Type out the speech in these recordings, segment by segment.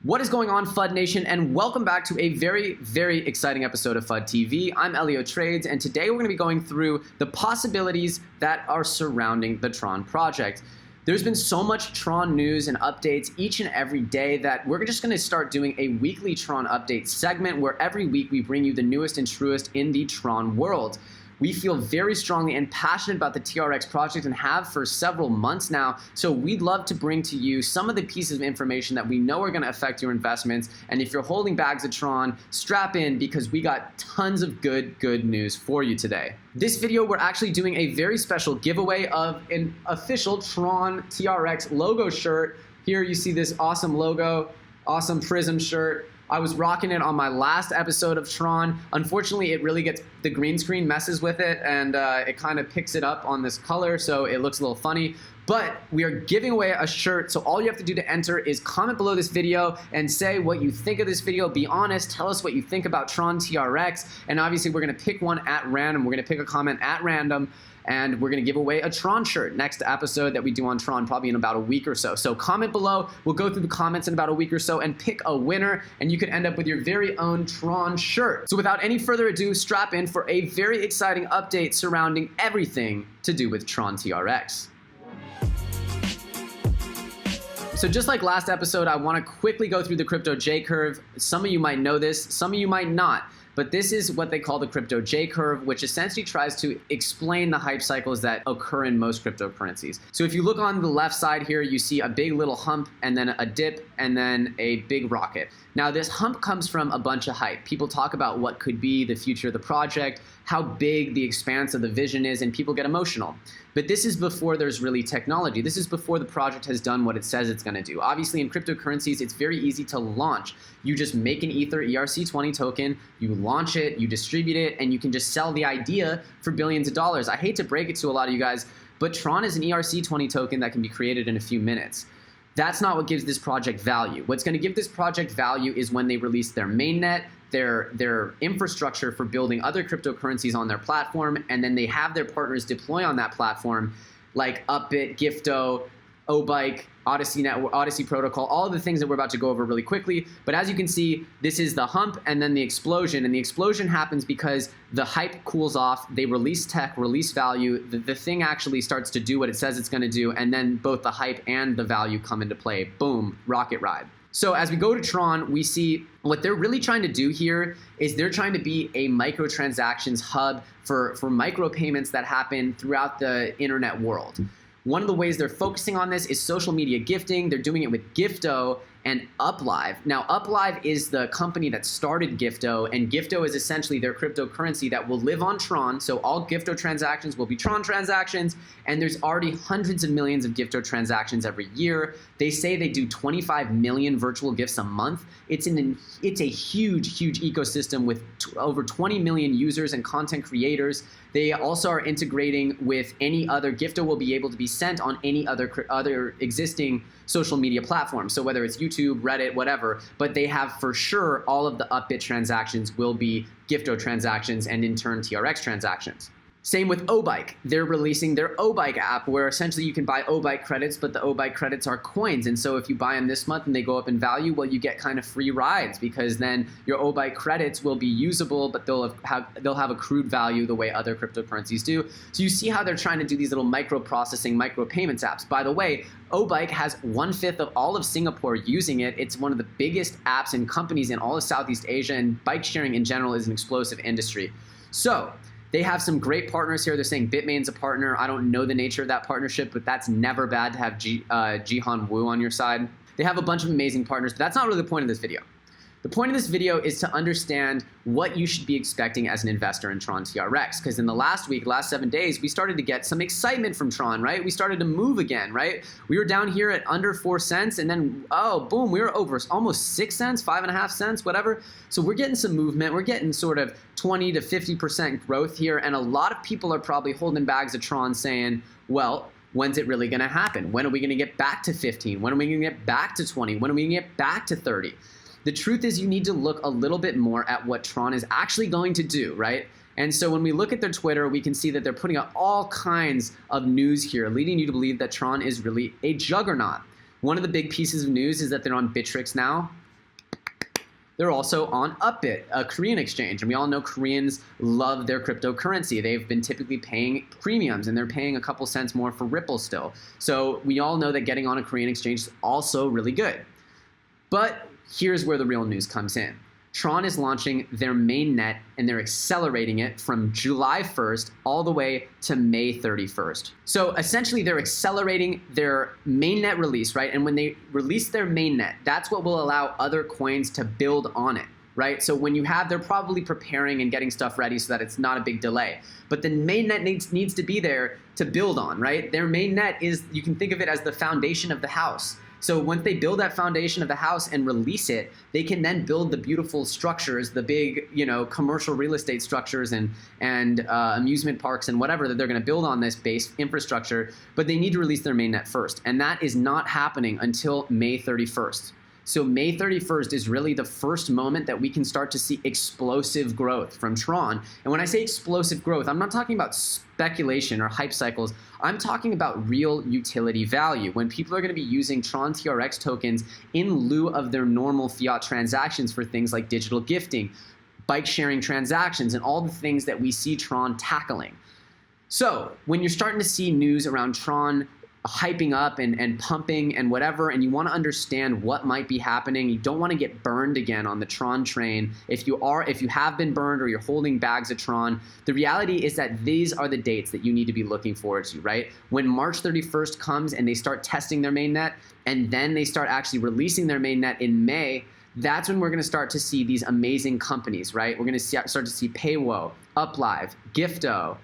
What is going on, FUD Nation, and welcome back to a very, very exciting episode of FUD TV. I'm Elio Trades, and today we're going to be going through the possibilities that are surrounding the Tron project. There's been so much Tron news and updates each and every day that we're just going to start doing a weekly Tron update segment where every week we bring you the newest and truest in the Tron world. We feel very strongly and passionate about the TRX project and have for several months now, so we'd love to bring to you some of the pieces of information that we know are going to affect your investments. And if you're holding bags of Tron, strap in because we got tons of good news for you today. This video, we're actually doing a very special giveaway of an official Tron TRX logo shirt. Here you see this awesome logo, awesome prism shirt. I was rocking it on my last episode of Tron. Unfortunately, it really gets, the green screen messes with it and it kind of picks it up on this color, so it looks a little funny. But we are giving away a shirt, so all you have to do to enter is comment below this video and say what you think of this video. Be honest, tell us what you think about Tron TRX, and obviously we're gonna pick one at random. We're gonna pick a comment at random, and we're gonna give away a Tron shirt next episode that we do on Tron, probably in about a week or so. So comment below, we'll go through the comments in about a week or so and pick a winner, and you could end up with your very own Tron shirt. So without any further ado, strap in for a very exciting update surrounding everything to do with Tron TRX. So just like last episode, I wanna quickly go through the crypto J-curve. Some of you might know this, some of you might not. But this is what they call the crypto J-curve, which essentially tries to explain the hype cycles that occur in most cryptocurrencies. So if you look on the left side here, you see a big little hump and then a dip and then a big rocket. Now this hump comes from a bunch of hype. People talk about what could be the future of the project, how big the expanse of the vision is, and people get emotional. But this is before there's really technology. This is before the project has done what it says it's gonna do. Obviously in cryptocurrencies, it's very easy to launch. You just make an Ether ERC20 token, you launch it, you distribute it, and you can just sell the idea for billions of dollars. I hate to break it to a lot of you guys, but Tron is an ERC20 token that can be created in a few minutes. That's not what gives this project value. What's gonna give this project value is when they release their mainnet, their infrastructure for building other cryptocurrencies on their platform, and then they have their partners deploy on that platform, like Upbit, Gifto, Obike, Odyssey Network, Odyssey Protocol, all of the things that we're about to go over really quickly. But as you can see, this is the hump and then the explosion. And the explosion happens because the hype cools off, they release tech, release value, the thing actually starts to do what it says it's gonna do, and then both the hype and the value come into play. Boom, rocket ride. So as we go to Tron, we see what they're really trying to do here is they're trying to be a microtransactions hub for micropayments that happen throughout the internet world. One of the ways they're focusing on this is social media gifting. They're doing it with Gifto and Uplive. Now, Uplive is the company that started Gifto, and Gifto is essentially their cryptocurrency that will live on Tron. So all Gifto transactions will be Tron transactions, and there's already hundreds of millions of Gifto transactions every year. They say they do 25 million virtual gifts a month. It's a huge ecosystem with over 20 million users and content creators. They also are integrating with any other. Gifto will be able to be sent on any other existing social media platforms. So whether it's YouTube, Reddit, whatever, but they have for sure all of the Upbit transactions will be Gifto transactions and in turn TRX transactions. Same with Obike. They're releasing their Obike app where essentially you can buy Obike credits, but the Obike credits are coins. And so if you buy them this month and they go up in value, well, you get kind of free rides because then your Obike credits will be usable, but they'll have accrued value the way other cryptocurrencies do. So you see how they're trying to do these little micro-processing, micro-payments apps. By the way, Obike has 1/5 of all of Singapore using it. It's one of the biggest apps and companies in all of Southeast Asia, and bike sharing in general is an explosive industry. So they have some great partners here. They're saying Bitmain's a partner. I don't know the nature of that partnership, but that's never bad to have Jihan Wu on your side. They have a bunch of amazing partners, but that's not really the point of this video. The point of this video is to understand what you should be expecting as an investor in Tron TRX, because in the last 7 days, we started to get some excitement from Tron, right? We started to move again, right? We were down here at under 4 cents, and then, oh, boom, we were over almost 6 cents, 5.5 cents, whatever. So we're getting some movement. We're getting sort of 20 to 50% growth here, and a lot of people are probably holding bags of Tron saying, well, when's it really gonna happen? When are we gonna get back to 15? When are we gonna get back to 20? When are we gonna get back to 30? The truth is you need to look a little bit more at what Tron is actually going to do, right? And so when we look at their Twitter, we can see that they're putting out all kinds of news here, leading you to believe that Tron is really a juggernaut. One of the big pieces of news is that they're on Bittrex now. They're also on Upbit, a Korean exchange. And we all know Koreans love their cryptocurrency. They've been typically paying premiums, and they're paying a couple cents more for Ripple still. So we all know that getting on a Korean exchange is also really good. But here's where the real news comes in. Tron is launching their mainnet, and they're accelerating it from July 1st all the way to May 31st. So essentially, they're accelerating their mainnet release, right? And when they release their mainnet, that's what will allow other coins to build on it, right? So when you have, they're probably preparing and getting stuff ready so that it's not a big delay. But the mainnet needs to be there to build on, right? Their mainnet is, you can think of it as the foundation of the house. So once they build that foundation of the house and release it, they can then build the beautiful structures, the big, commercial real estate structures and amusement parks and whatever that they're going to build on this base infrastructure. But they need to release their mainnet first, and that is not happening until May 31st. So May 31st is really the first moment that we can start to see explosive growth from Tron. And when I say explosive growth, I'm not talking about speculation or hype cycles. I'm talking about real utility value. When people are going to be using Tron TRX tokens in lieu of their normal fiat transactions for things like digital gifting, bike sharing transactions, and all the things that we see Tron tackling. So when you're starting to see news around Tron hyping up and pumping and whatever, and you want to understand what might be happening, you don't want to get burned again on the Tron train. If you have been burned or you're holding bags of Tron, the reality is that these are the dates that you need to be looking forward to, right? When March 31st comes and they start testing their mainnet, and then they start actually releasing their mainnet in May, that's when we're going to start to see these amazing companies, right? We're going to start to see Paywo, Uplive, Gifto,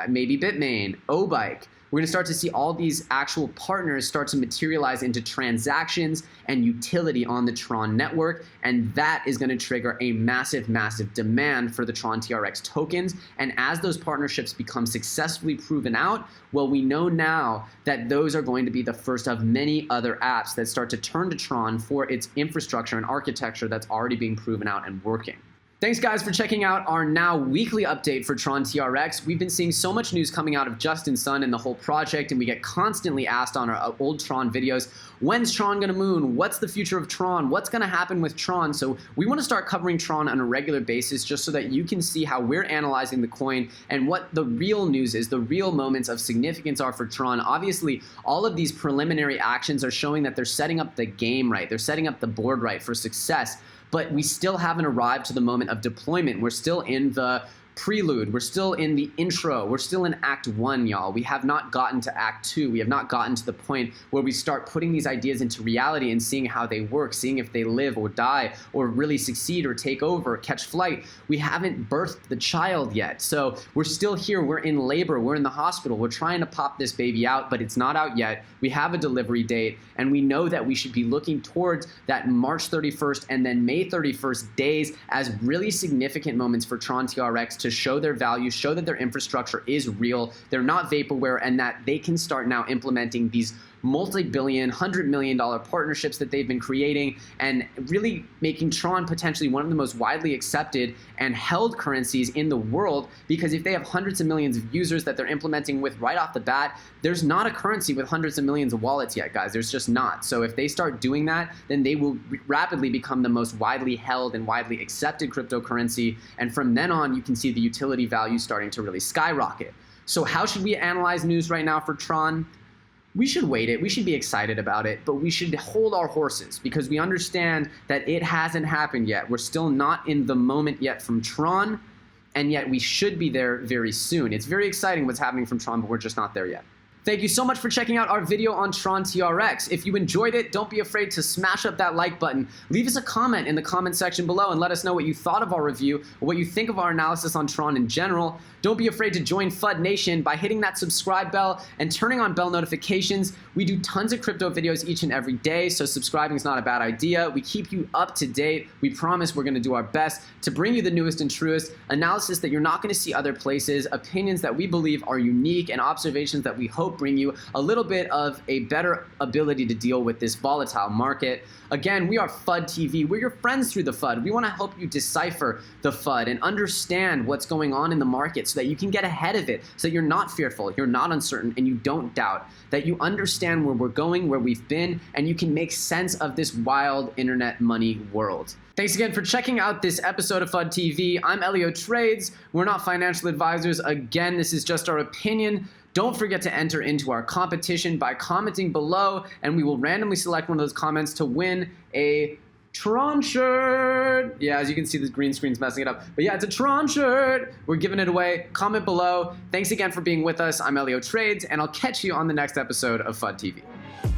maybe Bitmain, Obike. We're going to start to see all these actual partners start to materialize into transactions and utility on the Tron network, and that is going to trigger a massive, massive demand for the Tron TRX tokens. And as those partnerships become successfully proven out, well, we know now that those are going to be the first of many other apps that start to turn to Tron for its infrastructure and architecture that's already being proven out and working. Thanks, guys, for checking out our now weekly update for Tron TRX. We've been seeing so much news coming out of Justin Sun and the whole project, and we get constantly asked on our old Tron videos, when's Tron going to moon? What's the future of Tron? What's going to happen with Tron? So we want to start covering Tron on a regular basis just so that you can see how we're analyzing the coin and what the real news is, the real moments of significance are for Tron. Obviously, all of these preliminary actions are showing that they're setting up the game right. They're setting up the board right for success. But we still haven't arrived to the moment of deployment. We're still in the prelude. We're still in the intro. We're still in Act 1, y'all. We have not gotten to Act 2. We have not gotten to the point where we start putting these ideas into reality and seeing how they work, seeing if they live or die or really succeed or take over or catch flight. We haven't birthed the child yet. So we're still here. We're in labor. We're in the hospital. We're trying to pop this baby out, but it's not out yet. We have a delivery date, and we know that we should be looking towards that March 31st and then May 31st days as really significant moments for Tron TRX to show their value, show that their infrastructure is real, they're not vaporware, and that they can start now implementing these multi-billion, $100 million partnerships that they've been creating and really making Tron potentially one of the most widely accepted and held currencies in the world, because if they have hundreds of millions of users that they're implementing with right off the bat, there's not a currency with hundreds of millions of wallets yet, guys. There's just not. So if they start doing that, then they will rapidly become the most widely held and widely accepted cryptocurrency, and from then on, you can see the utility value starting to really skyrocket. So how should we analyze news right now for Tron? We should wait it. We should be excited about it, but we should hold our horses because we understand that it hasn't happened yet. We're still not in the moment yet from Tron, and yet we should be there very soon. It's very exciting what's happening from Tron, but we're just not there yet. Thank you so much for checking out our video on Tron TRX. If you enjoyed it, don't be afraid to smash up that like button. Leave us a comment in the comment section below and let us know what you thought of our review or what you think of our analysis on Tron in general. Don't be afraid to join FUD Nation by hitting that subscribe bell and turning on bell notifications. We do tons of crypto videos each and every day, so subscribing is not a bad idea. We keep you up to date. We promise we're going to do our best to bring you the newest and truest analysis that you're not going to see other places, opinions that we believe are unique, and observations that we hope hope bring you a little bit of a better ability to deal with this volatile market. Again, we are FUD TV. We're your friends through the FUD. We want to help you decipher the FUD and understand what's going on in the market so that you can get ahead of it, so that you're not fearful, you're not uncertain, and you don't doubt, that you understand where we're going, where we've been, and you can make sense of this wild internet money world. Thanks again for checking out this episode of FUD TV. I'm Elio Trades. We're not financial advisors. Again, this is just our opinion. Don't forget to enter into our competition by commenting below, and we will randomly select one of those comments to win a Tron shirt. Yeah, as you can see, this green screen's messing it up. But yeah, it's a Tron shirt. We're giving it away. Comment below. Thanks again for being with us. I'm Elio Trades, and I'll catch you on the next episode of FUD TV.